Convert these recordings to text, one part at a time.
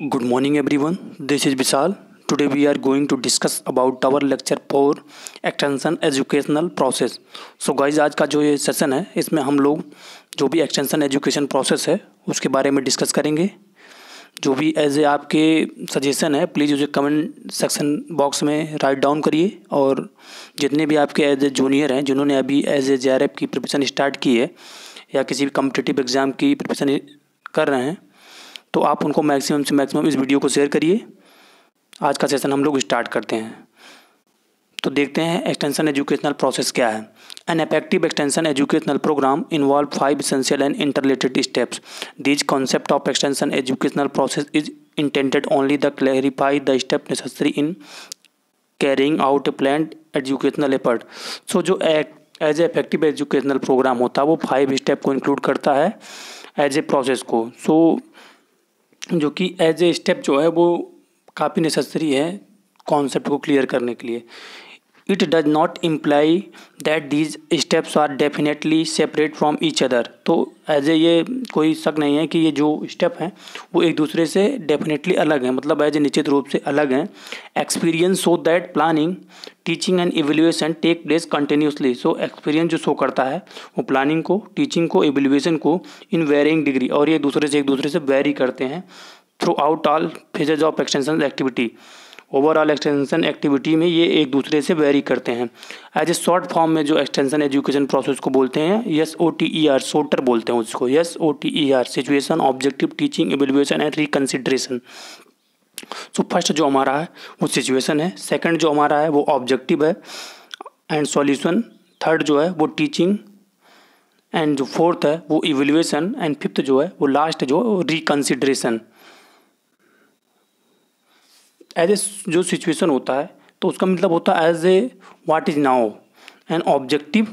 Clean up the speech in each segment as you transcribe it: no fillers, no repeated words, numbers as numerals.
Good morning everyone. This is Vishal. Today we are going to discuss about our lecture for extension educational process. So guys, आज का जो ये session है इसमें हम लोग जो भी एक्सटेंशन एजुकेशन प्रोसेस है उसके बारे में डिस्कस करेंगे. जो भी एज ए आपके सजेशन है प्लीज़ उसे कमेंट सेक्शन बॉक्स में राइट डाउन करिए. और जितने भी आपके एज ए जूनियर हैं जिन्होंने अभी एज ए JRF की प्रिपरेशन स्टार्ट की है या किसी भी कॉम्पिटिटिव एग्ज़ाम की प्रिपरेशन कर रहे हैं तो आप उनको मैक्सिमम से मैक्सिमम इस वीडियो को शेयर करिए. आज का सेशन हम लोग स्टार्ट करते हैं. तो देखते हैं एक्सटेंशन एजुकेशनल प्रोसेस क्या है. An effective extension educational programme involve 5 essential and interrelated steps. This concept of extension educational process is intended only the clarify the step necessary in carrying out a planned educational effort. So जो as a effective educational programme होता है वो 5 step को include करता है as a process को. सो जो कि एज ए स्टेप जो है वो काफ़ी नेसेसरी है कॉन्सेप्ट को क्लियर करने के लिए. It does not imply that these steps are definitely separate from each other. तो एज ए ये कोई शक नहीं है कि ये जो स्टेप हैं वो एक दूसरे से डेफिनेटली अलग हैं, मतलब एज ए निश्चित रूप से अलग हैं. Experience show that planning teaching and evaluation take place continuously. So experience जो शो करता है वो प्लानिंग को, टीचिंग को, इवेल्युएशन को इन वेरिंग डिग्री, और ये एक दूसरे से वेरी करते हैं through out all phases of extension activity. Overall extension activity में ये एक दूसरे से वेरी करते हैं. एज ए शॉर्ट फॉर्म में जो एक्सटेंशन एजुकेशन प्रोसेस को बोलते हैं SOTER, शॉर्टर बोलते हैं उसको, SOTER, situation, objective, teaching, evaluation and reconsideration. So first जो हमारा है वो सिचुएशन है, सेकंड जो हमारा है वो ऑब्जेक्टिव है एंड सॉल्यूशन, थर्ड जो है वो टीचिंग एंड जो फोर्थ है वो इवेल्युएशन एंड फिफ्थ जो है वो लास्ट जो रिकन्सिडरेशन. एज ए जो सिचुएशन होता है तो उसका मतलब होता है as a what is now, and objective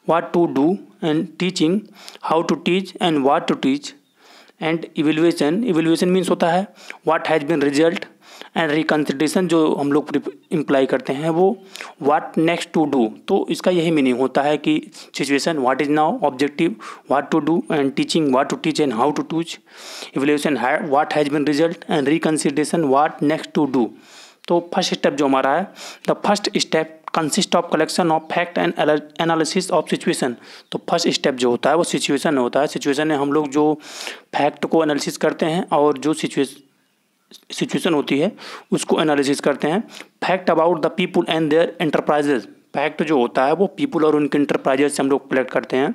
what to do, and teaching how to teach and what to teach, and evaluation means होता है what has been result, and reconsideration जो हम लोग इम्प्लाई करते हैं वो व्हाट नेक्स्ट टू डू. तो इसका यही मीनिंग होता है कि situation what is now, objective what to do, and teaching what to teach and how to teach, evaluation what has been result, and reconsideration what next to do. तो first step जो हमारा है, the first step consist of collection of fact and analysis of situation. तो first step जो होता है वो situation होता है. सिचुएशन में हम लोग जो फैक्ट को एनालिसिस करते हैं और जो सिचुएशन होती है उसको एनालिसिस करते हैं. Fact about the people and their enterprises. Fact जो होता है वो पीपुल और उनके एंटरप्राइजेज से हम लोग कलेक्ट करते हैं.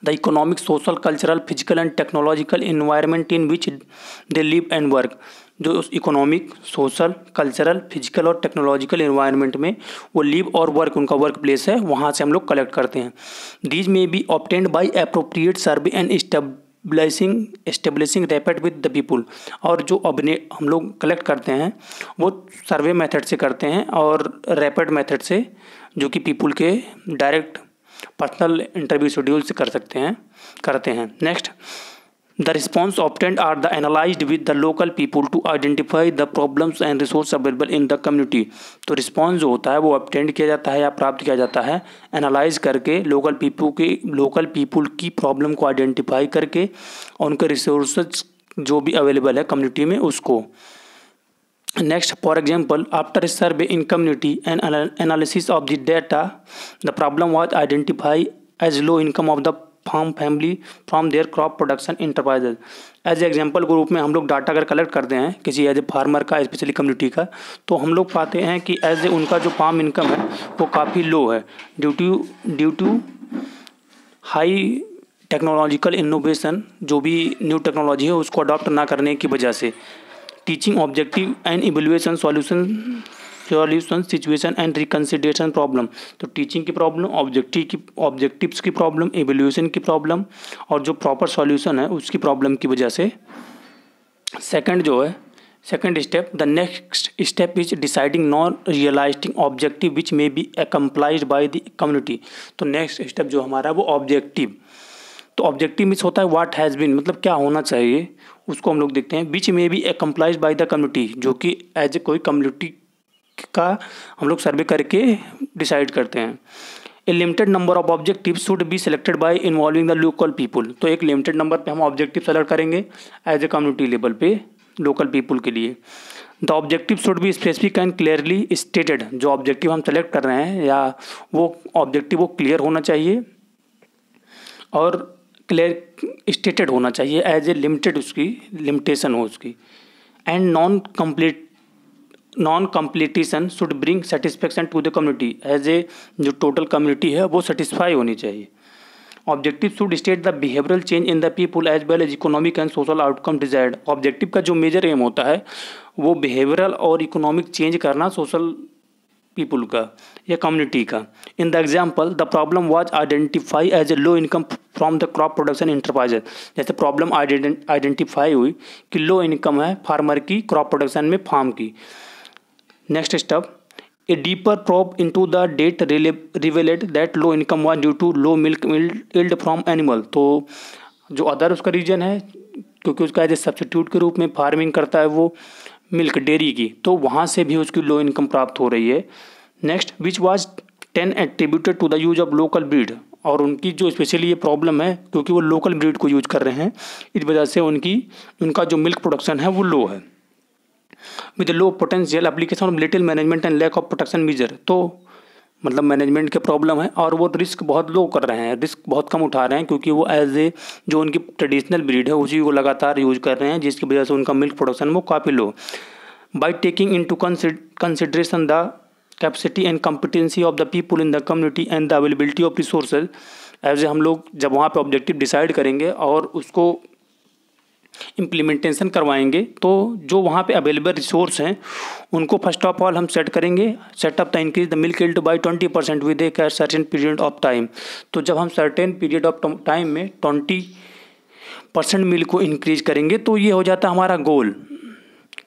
The economic, social, cultural, physical and technological environment in which they live and work. जो इकोनॉमिक, सोशल, कल्चरल, फिजिकल और टेक्नोलॉजिकल इन्वायरमेंट में वो लिव और वर्क, उनका वर्क प्लेस है, वहाँ से हम लोग कलेक्ट करते हैं. दीज में B obtained by appropriate survey and establishing rapid with the people. और जो हम लोग कलेक्ट करते हैं वो सर्वे मेथड से करते हैं और रैपिड मेथड से, जो कि पीपुल के डायरेक्ट पर्सनल इंटरव्यू शेड्यूल से करते हैं. Next, the response obtained are the analysed with the local people to identify the problems and resource available in the community. तो रिस्पॉन्स जो होता है वो ऑब्टेंड किया जाता है या प्राप्त किया जाता है एनालाइज करके लोकल पीपुल की प्रॉब्लम को आइडेंटिफाई करके और उनके रिसोर्सेज जो भी अवेलेबल है कम्युनिटी में उसको. Next, for example, after a survey in community and analysis of the data, the problem was identified as low income of the farm family from their crop production enterprises. As example के रूप में हम लोग data अगर collect करते हैं किसी as a farmer का, स्पेशली कम्युनिटी का, तो हम लोग पाते हैं कि एज ए उनका जो फार्म इनकम है वो काफ़ी लो है due to high technological innovation. जो भी न्यू टेक्नोलॉजी है उसको अडॉप्ट ना करने की वजह से. Teaching, objective and evaluation, solution, situation and reconsideration problem. तो टीचिंग की प्रॉब्लम, ऑब्जेक्टिव्स की प्रॉब्लम, इवेल्युएशन की प्रॉब्लम और जो प्रॉपर सॉल्यूशन है उसकी प्रॉब्लम की वजह से. Second step, the next step is deciding non realising objective which may be accomplished by the community. तो नेक्स्ट स्टेप जो हमारा है वो ऑब्जेक्टिव. तो ऑब्जेक्टिव मीन्स होता है व्हाट हैज़ बीन, मतलब क्या होना चाहिए, उसको हम लोग देखते हैं. Which may be accomplished by the community, जो कि एज ए कोई कम्युनिटी का हम लोग सर्वे करके डिसाइड करते हैं. A limited number of objective should be selected by involving the local people. तो एक लिमिटेड नंबर पे हम ऑब्जेक्टिव सेलेक्ट करेंगे एज ए कम्युनिटी लेवल पे, लोकल पीपल के लिए। The objective should be specific and clearly stated, जो objective हम सेलेक्ट कर रहे हैं या वो ऑब्जेक्टिव वो क्लियर होना चाहिए और क्लियर स्टेटेड होना चाहिए, एज ए लिमिटेड उसकी लिमिटेशन हो उसकी। And non completion should bring satisfaction to the community, as a जो टोटल कम्युनिटी है वो सेटिस्फाई होनी चाहिए। Objective should state the behavioural change in the people as well as economic and social outcome desired. Objective का जो major aim होता है वो बिहेवियरल और इकोनॉमिक चेंज करना सोशल पीपल का या कम्युनिटी का। In the example the problem was identify as a low income from the crop production enterprises, जैसे प्रॉब्लम आइडेंटिफाई हुई कि लो इनकम है फार्मर की क्रॉप प्रोडक्शन में फार्म की। Next step, a deeper probe into the data revealed that low income was due to low milk yield from animal. तो जो other उसका रीजन है, क्योंकि उसका एज ए सब्सिट्यूट के रूप में फार्मिंग करता है वो मिल्क डेयरी की, तो वहाँ से भी उसकी लो इनकम प्राप्त हो रही है। Next, which was 10 attributed to the use of local breed, और उनकी जो स्पेशली ये प्रॉब्लम है क्योंकि वो लोकल ब्रीड को यूज कर रहे हैं, इस वजह से उनका जो मिल्क प्रोडक्शन है वो लो है। With low potential application of little management and lack of protection measure, तो मतलब मैनेजमेंट के प्रॉब्लम है और वो रिस्क बहुत लो कर रहे हैं, रिस्क बहुत कम उठा रहे हैं, क्योंकि वो एज ए जो उनकी ट्रेडिशनल ब्रीड है उसी को लगातार यूज कर रहे हैं, जिसकी वजह से उनका मिल्क प्रोडक्शन वो काफ़ी low. By taking into consideration the capacity and competency of the people in the community and the availability of resources, as a हम लोग जब वहाँ पे ऑब्जेक्टिव डिसाइड करेंगे और उसको इम्प्लीमेंटेशन करवाएंगे, तो जो वहाँ पे अवेलेबल रिसोर्स हैं उनको फर्स्ट ऑफ ऑल हम सेट करेंगे, setup the increase the milk yield by 20% with a certain period of time. तो जब हम सर्टेन पीरियड ऑफ टाइम में 20% मिल्क को इंक्रीज करेंगे तो ये हो जाता है हमारा goal.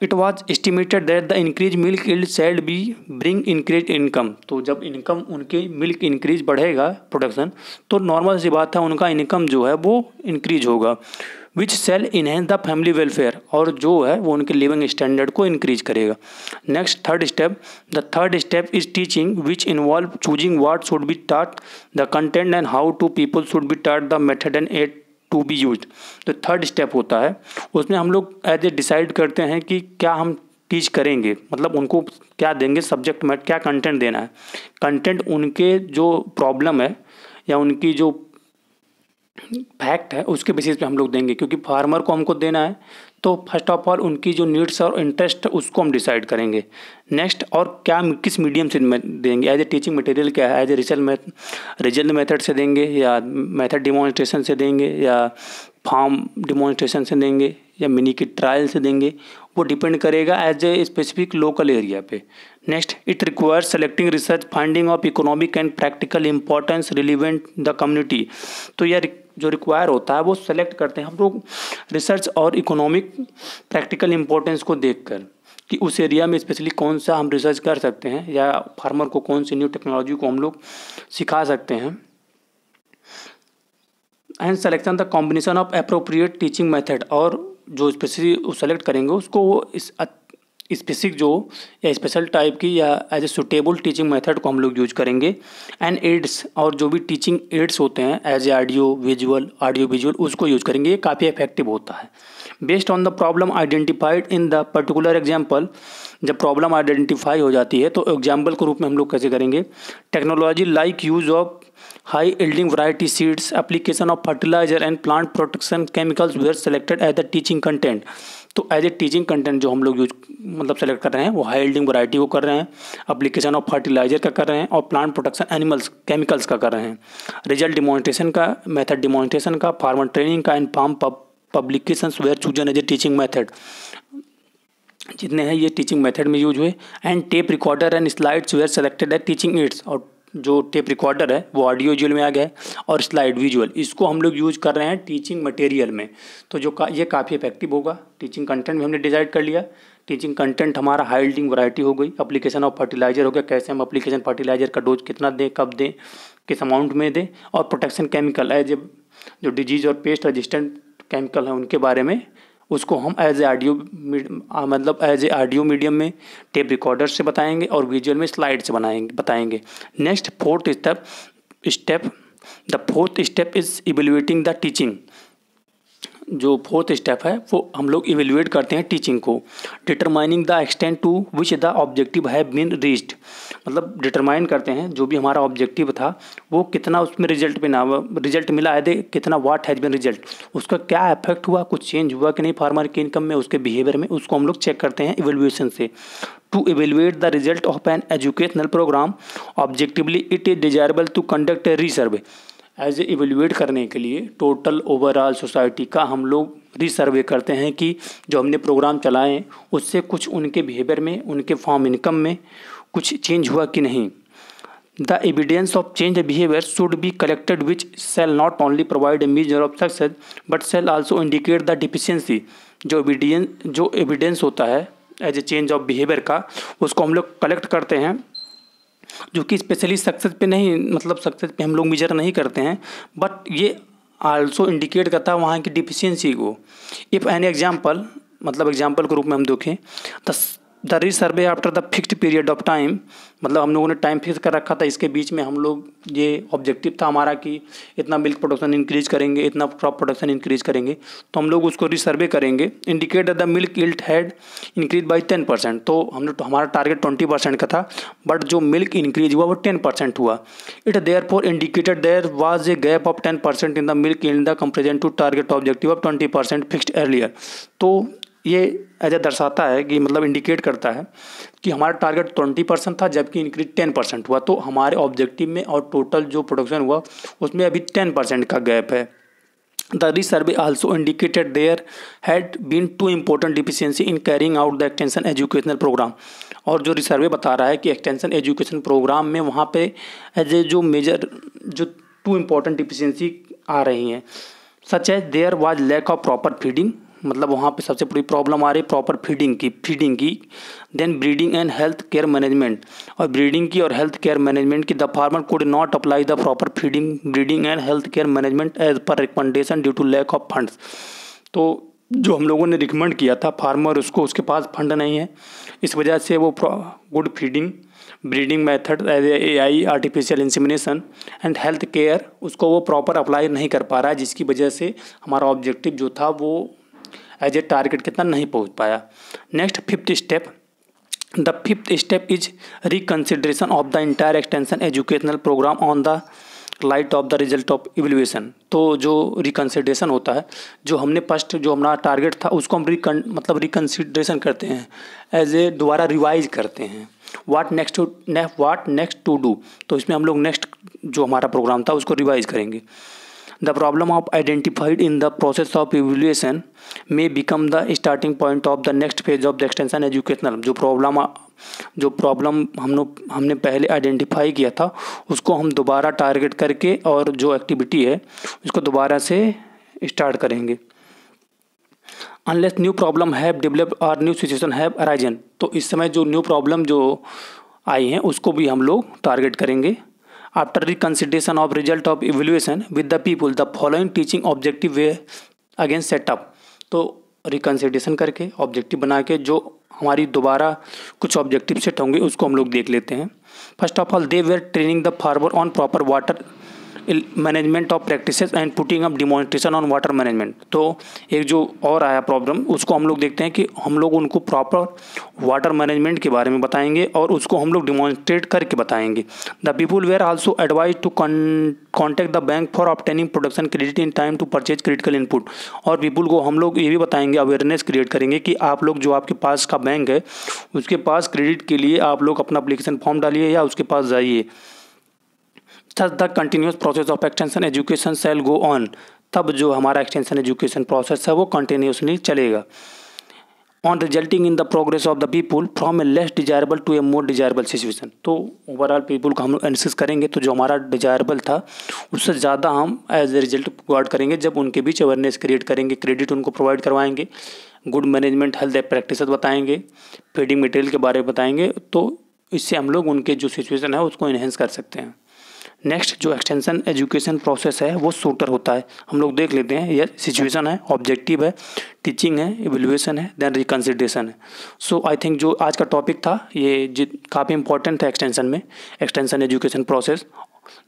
It was estimated that the increase milk yield shall be bring increase income, तो जब इनकम उनके मिल्क इंक्रीज बढ़ेगा प्रोडक्शन, तो नॉर्मल सी बात है उनका इनकम जो है वो इंक्रीज होगा, which shall enhance the family welfare, और जो है वो उनके लिविंग स्टैंडर्ड को इंक्रीज करेगा। Next third step, the third step is teaching which involve choosing what should be taught, the content and how to people should be taught, the method and aid to be used. तो third step होता है उसमें हम लोग as a decide करते हैं कि क्या हम टीच करेंगे, मतलब उनको क्या देंगे सब्जेक्ट में, क्या कंटेंट देना है। कंटेंट उनके जो प्रॉब्लम है या उनकी जो फैक्ट है उसके बेसिस पे हम लोग देंगे, क्योंकि फार्मर को हमको देना है तो फर्स्ट ऑफ ऑल उनकी जो नीड्स और इंटरेस्ट है उसको हम डिसाइड करेंगे। नेक्स्ट, और क्या किस मीडियम से देंगे, एज ए टीचिंग मटेरियल क्या है, एज ए रिजल्ट मेथड से देंगे या मेथड डिमॉन्स्ट्रेशन से देंगे या फार्म डिमॉन्स्ट्रेशन से देंगे या मिनी की ट्रायल से देंगे, वो डिपेंड करेगा as a specific local area पे। Next, it requires selecting research finding of economic and practical importance relevant the community. तो यह जो रिक्वायर होता है वो सेलेक्ट करते हैं हम लोग रिसर्च और इकोनॉमिक प्रैक्टिकल इंपॉर्टेंस को देखकर कि उस एरिया में स्पेशली कौन सा हम रिसर्च कर सकते हैं या फार्मर को कौन सी न्यू टेक्नोलॉजी को हम लोग सिखा सकते हैं। And selection the combination of appropriate teaching method, और जो स्पेसिफिक सेलेक्ट करेंगे उसको वो इस स्पेसिफिक जो या स्पेशल टाइप की या as a suitable teaching method को हम लोग यूज करेंगे। एंड एड्स, और जो भी टीचिंग एड्स होते हैं एज ए ऑडियो विजुअल उसको यूज करेंगे, ये काफ़ी इफेक्टिव होता है। Based on the problem identified in the particular example, जब प्रॉब्लम आइडेंटिफाई हो जाती है तो एग्जाम्पल के रूप में हम लोग कैसे करेंगे, technology like use of high yielding variety seeds, application of fertiliser and plant protection chemicals were selected as the teaching content. तो एज ए टीचिंग कंटेंट जो हम लोग यूज मतलब सेलेक्ट कर रहे हैं वो हाई यील्डिंग वैरायटी को कर रहे हैं, एप्लीकेशन ऑफ फर्टिलाइजर का कर रहे हैं और प्लांट प्रोटेक्शन एनिमल्स केमिकल्स का कर रहे हैं, रिजल्ट डिमॉन्स्ट्रेशन का, मेथड डिमॉन्स्ट्रेशन का, फार्मर ट्रेनिंग का and farm publications were chosen as a teaching method. जितने हैं ये टीचिंग मेथड में यूज हुए। And tape recorder and slides were selected as teaching aids, और जो टेप रिकॉर्डर है वो ऑडियो विजुअल में आ गया है और स्लाइड विजुअल, इसको हम लोग यूज कर रहे हैं टीचिंग मटेरियल में। तो ये काफ़ी इफेक्टिव होगा। टीचिंग कंटेंट भी हमने डिसाइड कर लिया, टीचिंग कंटेंट हमारा हाई यील्डिंग वैरायटी हो गई, एप्लीकेशन ऑफ फर्टिलाइजर हो गया, कैसे हम एप्लीकेशन फर्टिलाइजर का डोज कितना दें, कब दें, किस अमाउंट में दें, और प्रोटेक्शन केमिकल एज ए जो डिजीज और पेस्ट रेजिस्टेंट केमिकल है उनके बारे में उसको हम एज ए ऑडियो मतलब एज ए ऑडियो मीडियम में टेप रिकॉर्डर से बताएंगे और विजुअल में स्लाइड से बताएंगे। Next fourth step the fourth step is evaluating the teaching. जो फोर्थ स्टेप है वो हम लोग इवेल्युएट करते हैं टीचिंग को। Determining the extent to which the objective have been reached, मतलब डिटरमाइन करते हैं जो भी हमारा ऑब्जेक्टिव था वो कितना उसमें रिजल्ट मिला है, कितना व्हाट हैज़ बीन रिजल्ट, उसका क्या इफेक्ट हुआ, कुछ चेंज हुआ कि नहीं फार्मर के इनकम में, उसके बिहेवियर में, उसको हम लोग चेक करते हैं इवेल्युएशन से। To evaluate the result of an educational program objectively it is desirable to conduct a resurvey। As a evaluate करने के लिए टोटल ओवरऑल सोसाइटी का हम लोग रीसर्वे करते हैं कि जो हमने प्रोग्राम चलाए उससे कुछ उनके बिहेवियर में, उनके फार्म इनकम में कुछ चेंज हुआ कि नहीं। The evidence of change behaviour should be collected which shall not only provide a measure of success but shall also indicate the deficiency. जो एविडेंस होता है as a change of behaviour का, उसको हम लोग कलेक्ट करते हैं, जो कि स्पेशली सक्सेस पे नहीं, मतलब सक्सेस पे हम लोग मेजर नहीं करते हैं, बट ये आल्सो इंडिकेट करता है वहाँ की डिफिशियंसी को। इफ़ एन एग्जाम्पल, मतलब एग्जाम्पल के रूप में हम देखें the resurvey after the fixed period of time, मतलब हम लोगों ने टाइम फिक्स कर रखा था, इसके बीच में हम लोग ये ऑब्जेक्टिव था हमारा कि इतना मिल्क प्रोडक्शन इंक्रीज करेंगे, इतना क्रॉप प्रोडक्शन इंक्रीज करेंगे, तो हम लोग उसको रीसर्वे करेंगे। Indicate the milk yield had increase by 10%, तो हमारा टारगेट 20% का था, बट जो मिल्क इंक्रीज हुआ वो 10% हुआ। It therefore indicated there was a gap of 10% in the milk yield the comparison to target objective of 20% fixed earlier. तो ये ऐसा दर्शाता है कि मतलब इंडिकेट करता है कि हमारा टारगेट 20% था जबकि इंक्रीज 10% हुआ, तो हमारे ऑब्जेक्टिव में और टोटल जो प्रोडक्शन हुआ उसमें अभी 10% का गैप है। The resurvey also indicated there had been two important deficiency in carrying out the extension educational programme. और जो रिसर्वे बता रहा है कि एक्सटेंशन एजुकेशन प्रोग्राम में वहाँ पे एज ए जो मेजर जो टू इम्पोर्टेंट डिफिशियंसी आ रही हैं, such as there was lack of proper feeding, मतलब वहाँ पे सबसे बड़ी प्रॉब्लम आ रही प्रॉपर फीडिंग की। Then breeding and health care management, और ब्रीडिंग की और हेल्थ केयर मैनेजमेंट की the farmer could not apply the proper feeding, breeding and health care management as per recommendation due to lack of funds. तो जो हम लोगों ने recommend किया था फार्मर, उसके पास फंड नहीं है, इस वजह से वो good feeding, breeding method as AI artificial insemination and health care उसको वो प्रॉपर अप्लाई नहीं कर पा रहा है, जिसकी वजह से हमारा ऑब्जेक्टिव जो था वो एज ए टारगेट कितना नहीं पहुंच पाया। Next fifth step, the fifth step is reconsideration of the entire extension educational programme on the light of the result of evaluation. तो जो रिकन्सिडरेशन होता है, जो हमने फर्स्ट जो हमारा टारगेट था उसको हम रिकन्सिडरेशन करते हैं, एज ए दोबारा रिवाइज करते हैं व्हाट नेक्स्ट टू डू। तो इसमें हम लोग नेक्स्ट जो हमारा प्रोग्राम था उसको रिवाइज करेंगे। The problem of identified in the process of evaluation may become the starting point of the next phase of the extension educational। जो प्रॉब्लम हमने पहले आइडेंटिफाई किया था उसको हम दोबारा टारगेट करके और जो एक्टिविटी है उसको दोबारा से स्टार्ट करेंगे। Unless new problem have developed और न्यू सिचुएशन हैव अराइजन, तो इस समय जो न्यू प्रॉब्लम जो आई हैं उसको भी हम लोग टारगेट करेंगे। After reconsideration of result of evaluation with the people, the following teaching objective were again set up। तो रिकन्सिडेशन करके ऑब्जेक्टिव बना के जो हमारी दोबारा कुछ ऑब्जेक्टिव सेट होंगे उसको हम लोग देख लेते हैं। First of all they were training the farmer on proper water management of practices and putting up demonstration on water management. तो एक जो और आया प्रॉब्लम उसको हम लोग देखते हैं कि हम लोग उनको प्रॉपर वाटर मैनेजमेंट के बारे में बताएंगे और उसको हम लोग डिमॉन्स्ट्रेट करके बताएंगे। The people were also advise to contact the bank for obtaining production credit in time to purchase critical input. और पीपुल को हम लोग ये भी बताएंगे, अवेयरनेस क्रिएट करेंगे कि आप लोग जो आपके पास का बैंक है उसके पास क्रेडिट के लिए आप लोग अपना एप्लीकेशन फॉर्म डालिए या उसके पास जाइए। Thus the continuous process of extension education shall go on। तब जो हमारा एक्सटेंशन एजुकेशन प्रोसेस है वो कंटिन्यूसली चलेगा। On resulting in the progress of the people from a less desirable to a more desirable situation. तो overall people को हम लोग एनालिसिस करेंगे, तो जो हमारा डिजायरेबल था उससे ज़्यादा हम एज ए रिजल्ट प्रोवाइड करेंगे जब उनके बीच अवेयरनेस क्रिएट करेंगे, क्रेडिट उनको प्रोवाइड करवाएंगे, गुड मैनेजमेंट हेल्थ प्रैक्टिस बताएंगे, फीडिंग मटेरियल के बारे में बताएंगे। तो इससे हम लोग उनके जो सिचुएशन है उसको इन्हेंस कर सकते हैं। नेक्स्ट जो एक्सटेंशन एजुकेशन प्रोसेस है वो शूटर होता है, हम लोग देख लेते हैं। ये सिचुएशन है, ऑब्जेक्टिव है, टीचिंग है, इवेल्युएशन है, देन रिकन्सिडरेशन है। सो आई थिंक जो आज का टॉपिक था ये काफ़ी इंपॉर्टेंट था एक्सटेंशन में, एक्सटेंशन एजुकेशन प्रोसेस।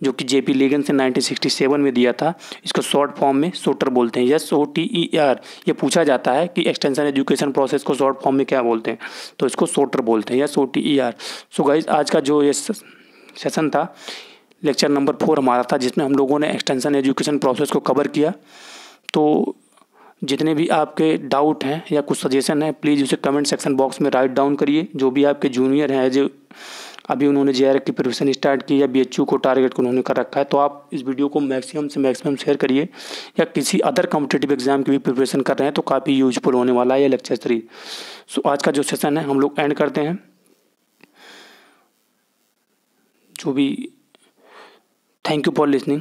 जो कि JP लेगन्स ने 1967 में दिया था। इसको शॉर्ट फॉर्म में SOTER बोलते हैं, SOTER। ये पूछा जाता है कि एक्सटेंशन एजुकेशन प्रोसेस को शॉर्ट फॉर्म में क्या बोलते हैं, तो इसको SOTER बोलते हैं, SOTER। सो गाइज आज का जो ये सेशन था, लेक्चर नंबर 4 हमारा था, जिसमें हम लोगों ने एक्सटेंशन एजुकेशन प्रोसेस को कवर किया। तो जितने भी आपके डाउट हैं या कुछ सजेशन है, प्लीज़ उसे कमेंट सेक्शन बॉक्स में राइट डाउन करिए। जो भी आपके जूनियर हैं, जो अभी उन्होंने JRF की प्रिपरेशन स्टार्ट की या BHU को टारगेट को उन्होंने कर रखा है, तो आप इस वीडियो को मैक्सिमम से मैक्सिमम शेयर करिए। या किसी अदर कॉम्पिटिटिव एग्जाम की भी प्रिपरेशन कर रहे हैं तो काफ़ी यूजफुल होने वाला है ये लेक्चर 3। सो आज का जो सेशन है हम लोग एंड करते हैं। जो भी, थैंक यू फॉर लिसनिंग।